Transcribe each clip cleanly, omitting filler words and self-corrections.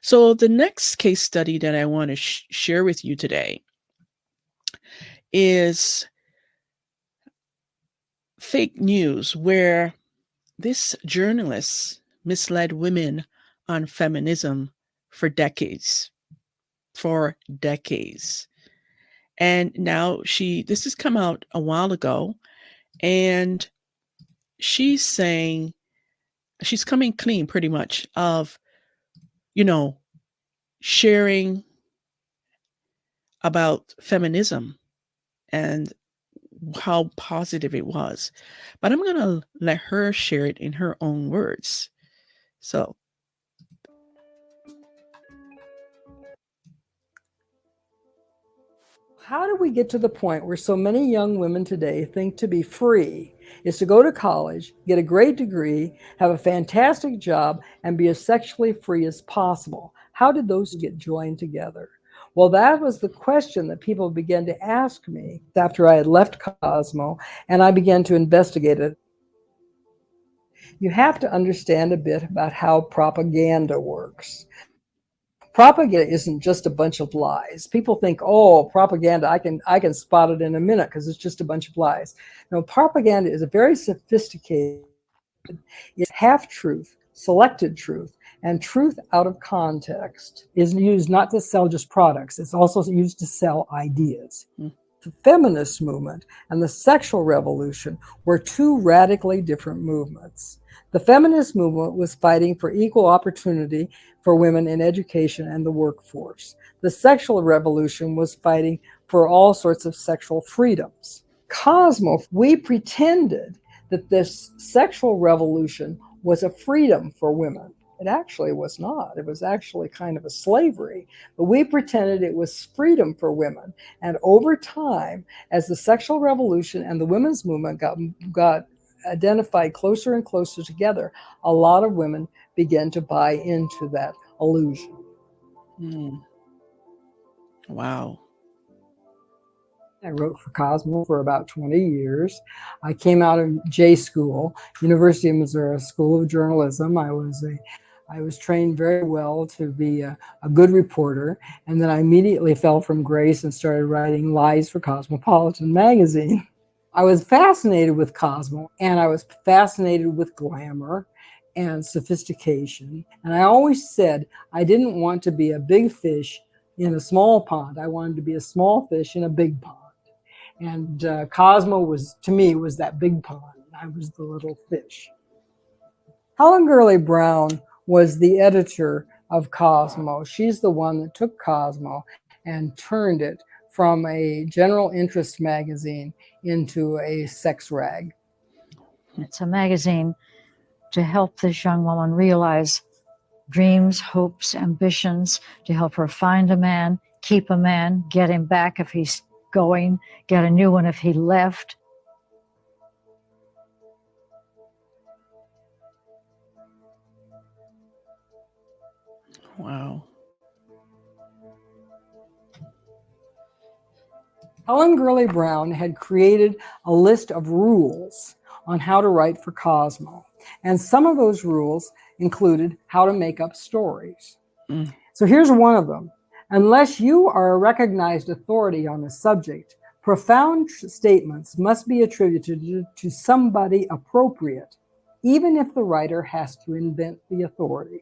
So, the next case study that I want to share with you today is fake news, where this journalist misled women on feminism for decades. For decades. And now this has come out a while ago, and she's saying, she's coming clean pretty much of, you know, sharing about feminism and how positive it was. But I'm going to let her share it in her own words. So, how do we get to the point where so many young women today think to be free is to go to college, get a great degree, have a fantastic job, and be as sexually free as possible? How did those get joined together? Well, that was the question that people began to ask me after I had left Cosmo, and I began to investigate it. You have to understand a bit about how propaganda works. Propaganda isn't just a bunch of lies. People think, oh, propaganda, I can spot it in a minute because it's just a bunch of lies. No, propaganda is a very sophisticated, it's half truth, selected truth, and truth out of context is used not to sell just products, it's also used to sell ideas. The feminist movement and the sexual revolution were two radically different movements. The feminist movement was fighting for equal opportunity for women in education and the workforce. The sexual revolution was fighting for all sorts of sexual freedoms. Cosmo, we pretended that this sexual revolution was a freedom for women. It actually was not. It was actually kind of a slavery. But we pretended it was freedom for women. And over time, as the sexual revolution and the women's movement got identified closer and closer together, a lot of women began to buy into that illusion. Wow. I wrote for Cosmo for about 20 years. I came out of J School, University of Missouri School of Journalism. I was trained very well to be a good reporter, and then I immediately fell from grace and started writing lies for Cosmopolitan magazine. I was fascinated with Cosmo, and I was fascinated with glamour and sophistication. And I always said I didn't want to be a big fish in a small pond. I wanted to be a small fish in a big pond. And Cosmo was, to me, was that big pond. I was the little fish. Helen Gurley Brown was the editor of Cosmo. She's the one that took Cosmo and turned it from a general interest magazine into a sex rag. It's a magazine to help this young woman realize dreams, hopes, ambitions, to help her find a man, keep a man, get him back if he's going, get a new one if he left. Wow. Helen Gurley Brown had created a list of rules on how to write for Cosmo. And some of those rules included how to make up stories. So here's one of them. Unless you are a recognized authority on the subject, profound statements must be attributed to somebody appropriate, even if the writer has to invent the authority.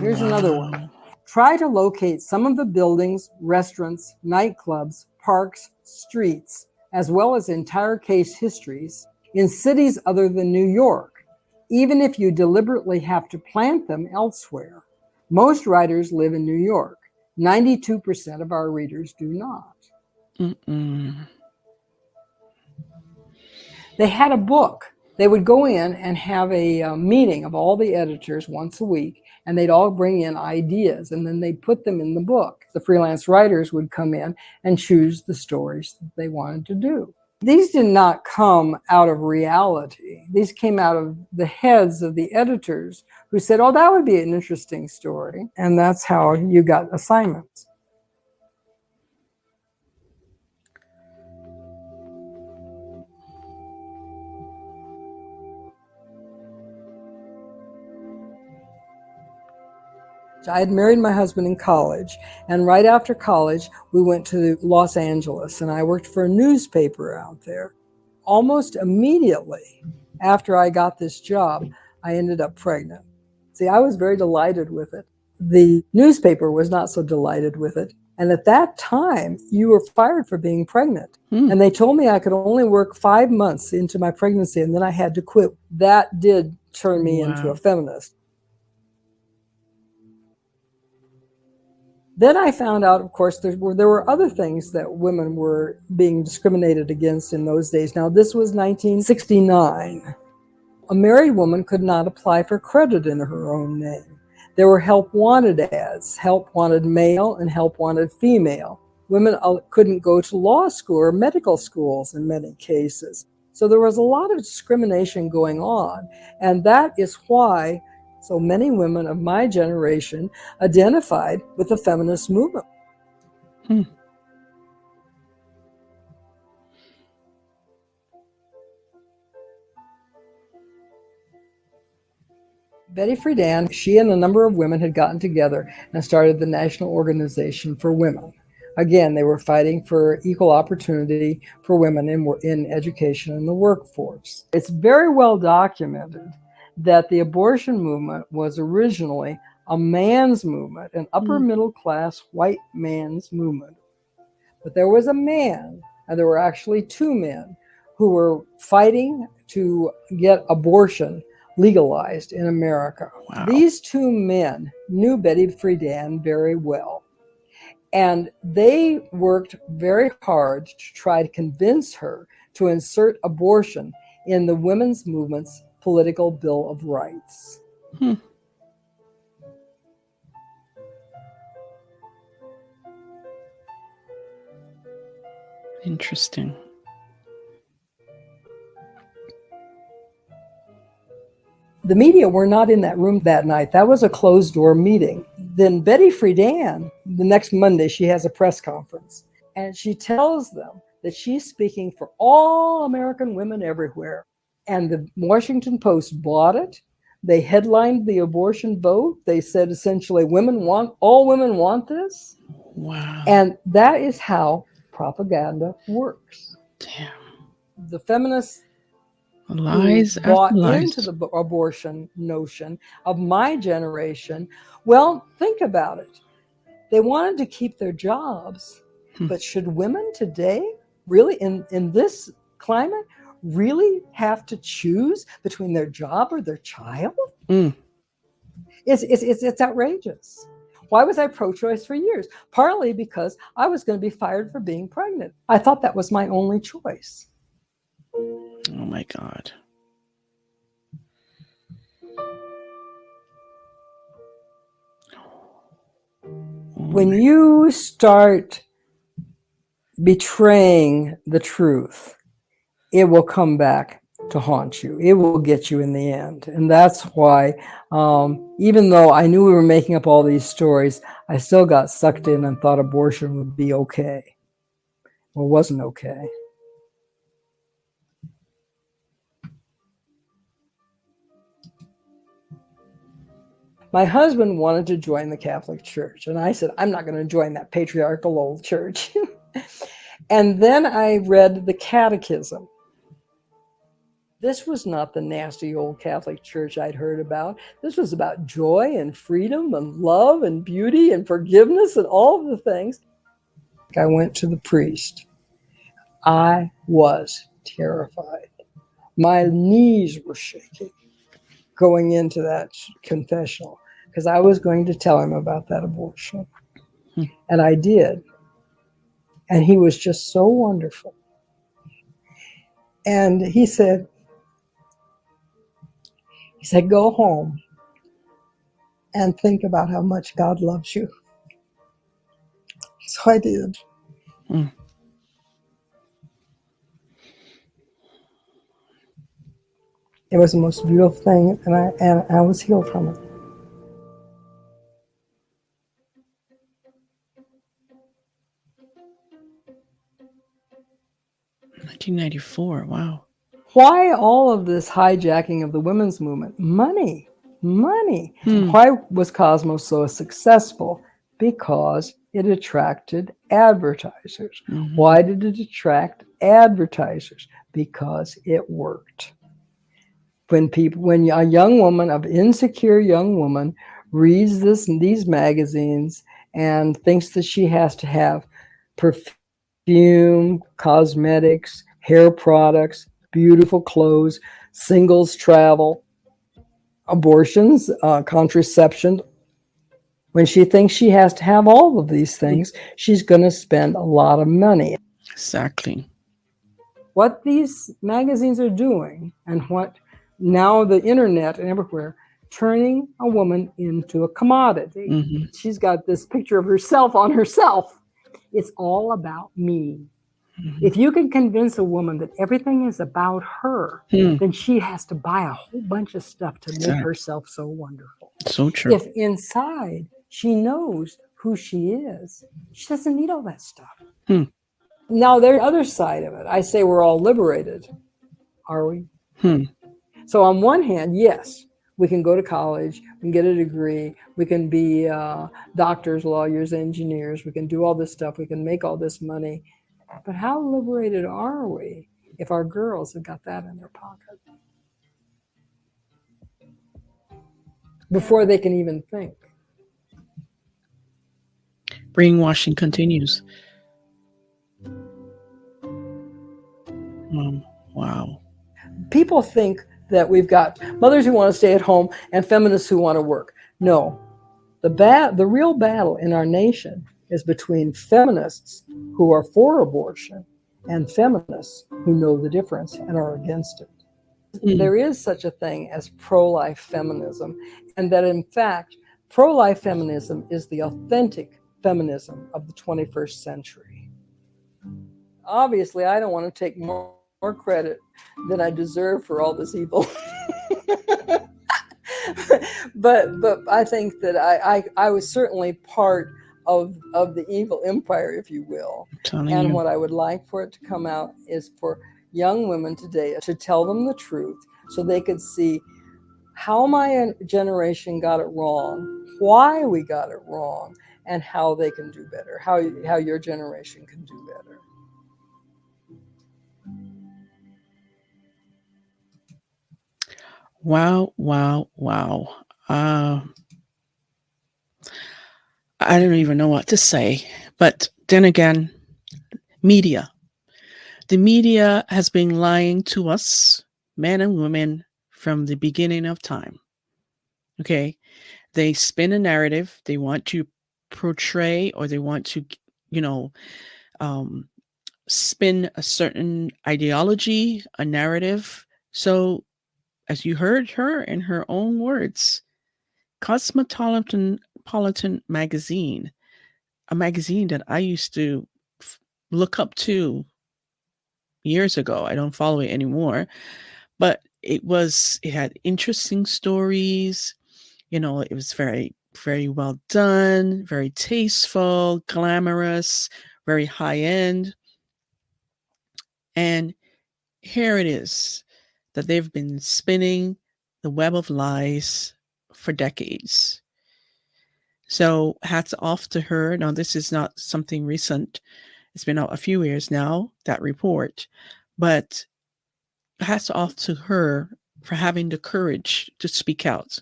Here's another one. Try to locate some of the buildings, restaurants, nightclubs, parks, streets, as well as entire case histories in cities other than New York, even if you deliberately have to plant them elsewhere. Most writers live in New York. 92% of our readers do not. They had a book. They would go in and have a meeting of all the editors once a week, and they'd all bring in ideas, and then they'd put them in the book. The freelance writers would come in and choose the stories that they wanted to do. These did not come out of reality. These came out of the heads of the editors who said, oh, that would be an interesting story. And that's how you got assignments. I had married my husband in college, and right after college, we went to Los Angeles, and I worked for a newspaper out there. Almost immediately after I got this job, I ended up pregnant. See, I was very delighted with it. The newspaper was not so delighted with it. And at that time, you were fired for being pregnant. And they told me I could only work 5 months into my pregnancy, and then I had to quit. That did turn me into a feminist. Then I found out, of course, there were other things that women were being discriminated against in those days. Now, this was 1969. A married woman could not apply for credit in her own name. There were help wanted ads, help wanted male and help wanted female. Women couldn't go to law school or medical schools in many cases. So there was a lot of discrimination going on. And that is why so many women of my generation identified with the feminist movement. Betty Friedan, she and a number of women had gotten together and started the National Organization for Women. Again, they were fighting for equal opportunity for women in education and the workforce. It's very well documented that the abortion movement was originally a man's movement, an upper middle class white man's movement. But there was a man, and there were actually two men, who were fighting to get abortion legalized in America. Wow. These two men knew Betty Friedan very well. And they worked very hard to try to convince her to insert abortion in the women's movement's political Bill of Rights. Interesting. The media were not in that room that night. That was a closed door meeting. Then Betty Friedan, the next Monday, she has a press conference, and she tells them that she's speaking for all American women everywhere. And the Washington Post bought it. They headlined the abortion vote. They said essentially, all women want this. Wow. And that is how propaganda works. Damn. The feminists Lies who bought after lies. into the abortion notion of my generation, well, think about it. They wanted to keep their jobs, but should women today really, in this climate, really have to choose between their job or their child? It's outrageous. Why was I pro-choice for years? Partly because I was going to be fired for being pregnant. I thought that was my only choice. Oh my God. When you start betraying the truth, it will come back to haunt you. It will get you in the end. And that's why, even though I knew we were making up all these stories, I still got sucked in and thought abortion would be okay. Well, it wasn't okay. My husband wanted to join the Catholic Church, and I said, I'm not going to join that patriarchal old church. And then I read the Catechism. This was not the nasty old Catholic Church I'd heard about. This was about joy and freedom and love and beauty and forgiveness and all of the things. I went to the priest. I was terrified. My knees were shaking going into that confessional because I was going to tell him about that abortion. And I did. And he was just so wonderful. And he said, go home and think about how much God loves you. So I did. It was the most beautiful thing, and I was healed from it. In 1994, wow. Why all of this hijacking of the women's movement? Money. Money. Hmm. Why was Cosmo so successful? Because it attracted advertisers. Hmm. Why did it attract advertisers? Because it worked. When a young woman, an insecure young woman, reads these magazines and thinks that she has to have perfume, cosmetics, hair products, beautiful clothes, singles travel, abortions, contraception. When she thinks she has to have all of these things, she's going to spend a lot of money. Exactly. What these magazines are doing, and what now the internet and everywhere, turning a woman into a commodity. Hmm. She's got this picture of herself on herself. It's all about me. Hmm. If you can convince a woman that everything is about her, Hmm. then she has to buy a whole bunch of stuff to make Exactly. herself so wonderful. So true. If inside she knows who she is, she doesn't need all that stuff. Hmm. Now, there's the other side of it. I say we're all liberated. Are we? Hmm. So, on one hand, yes, we can go to college, we can get a degree, we can be doctors, lawyers, engineers, we can do all this stuff, we can make all this money. But how liberated are we if our girls have got that in their pocket before they can even think? Brainwashing continues. Wow. People think that we've got mothers who want to stay at home and feminists who want to work. No, the real battle in our nation is between feminists who are for abortion and feminists who know the difference and are against it. Hmm. There is such a thing as pro-life feminism, and that in fact, pro-life feminism is the authentic feminism of the 21st century. Obviously, I don't want to take more credit than I deserve for all this evil. But I think that I was certainly part of the evil empire, if you will. I'm telling And you. what I would like for it to come out is for young women today to tell them the truth so they could see how my generation got it wrong, why we got it wrong, and how they can do better, how your generation can do better. Wow. Wow. Wow. Uh, I don't even know what to say. But then again, media. The media has been lying to us, men and women, from the beginning of time. Okay. They spin a narrative. They want to portray, or they want to, you know, um, spin a certain ideology, a narrative. So, as you heard her in her own words, Cosmopolitan magazine, a magazine that I used to look up to years ago. I don't follow it anymore, but it had interesting stories. It was very, very well done, very tasteful, glamorous, very high end. And here it is that they've been spinning the web of lies for decades. So hats off to her. Now, this is not something recent. It's been out a few years now, that report. But hats off to her for having the courage to speak out.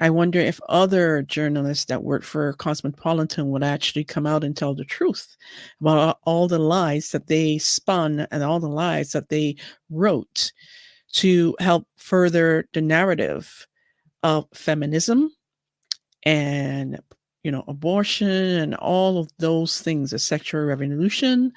I wonder if other journalists that work for Cosmopolitan would actually come out and tell the truth about all the lies that they spun and all the lies that they wrote to help further the narrative of feminism and abortion and all of those things, the sexual revolution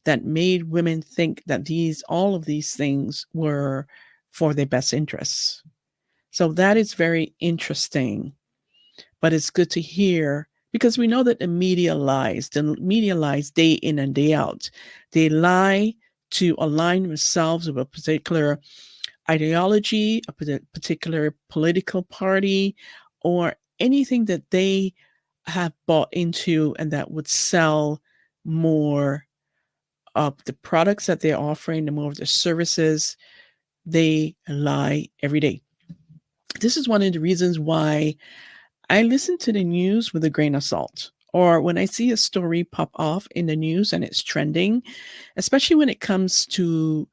that made women think that all of these things were for their best interests. So that is very interesting, but it's good to hear because we know that the media lies. The media lies day in and day out. They lie to align themselves with a particular ideology, a particular political party, or anything that they have bought into and that would sell more of the products that they're offering, the more of the services. They lie every day. This is one of the reasons why I listen to the news with a grain of salt. Or when I see a story pop off in the news and it's trending, especially when it comes to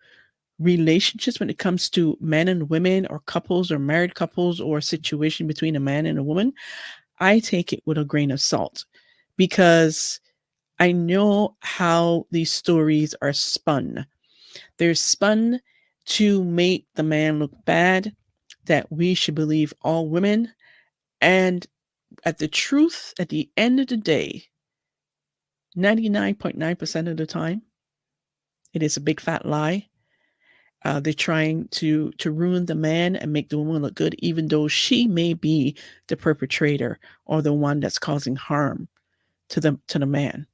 relationships, when it comes to men and women or couples or married couples or a situation between a man and a woman, I take it with a grain of salt because I know how these stories are spun. They're spun to make the man look bad, that we should believe all women. And at the end of the day, 99.9% of the time, it is a big fat lie. They're trying to ruin the man and make the woman look good, even though she may be the perpetrator or the one that's causing harm to the man.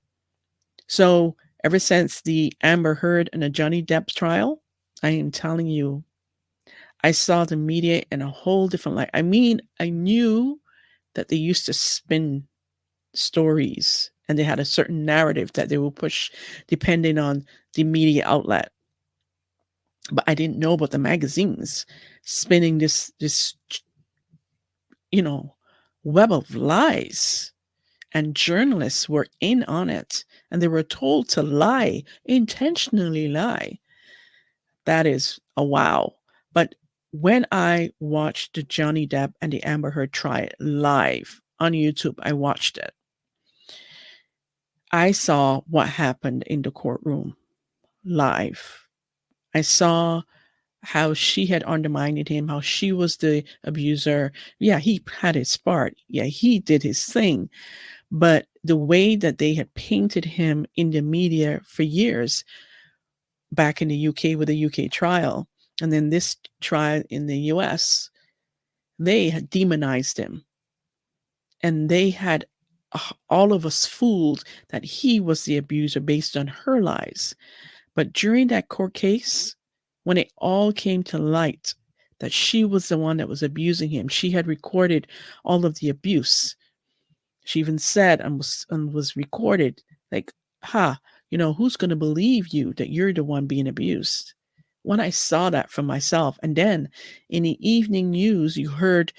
So ever since the Amber Heard and the Johnny Depp trial, I am telling you, I saw the media in a whole different light. I mean, I knew that they used to spin stories and they had a certain narrative that they will push depending on the media outlet. But I didn't know about the magazines spinning this you know web of lies, and journalists were in on it and they were told to lie, intentionally lie. That is a wow. But when I watched the Johnny Depp and the Amber Heard trial live on YouTube, I watched it. I saw what happened in the courtroom live. I saw how she had undermined him, how she was the abuser. Yeah, he had his part. Yeah, he did his thing. But the way that they had painted him in the media for years, back in the UK with the UK trial, and then this trial in the US, they had demonized him. And they had all of us fooled that he was the abuser based on her lies. But during that court case, when it all came to light that she was the one that was abusing him, she had recorded all of the abuse. She even said and was recorded, like, who's going to believe you that you're the one being abused? When I saw that for myself, and then in the evening news, you heard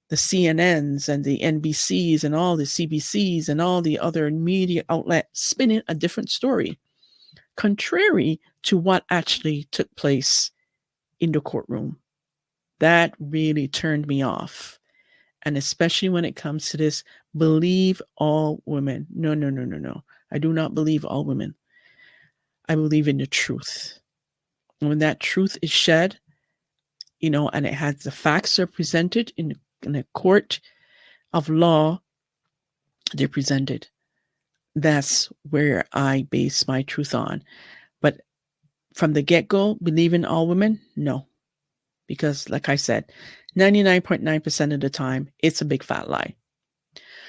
the CNNs and the NBCs and all the CBCs and all the other media outlets spinning a different story, contrary to what actually took place in the courtroom. That really turned me off. And especially when it comes to this, believe all women. No, no, no, no, no. I do not believe all women. I believe in the truth. And when that truth is shed, and it has the facts are presented in a court of law, they're presented. That's where I base my truth on. But from the get-go, believing all women, no. Because like I said, 99.9% of the time, it's a big fat lie.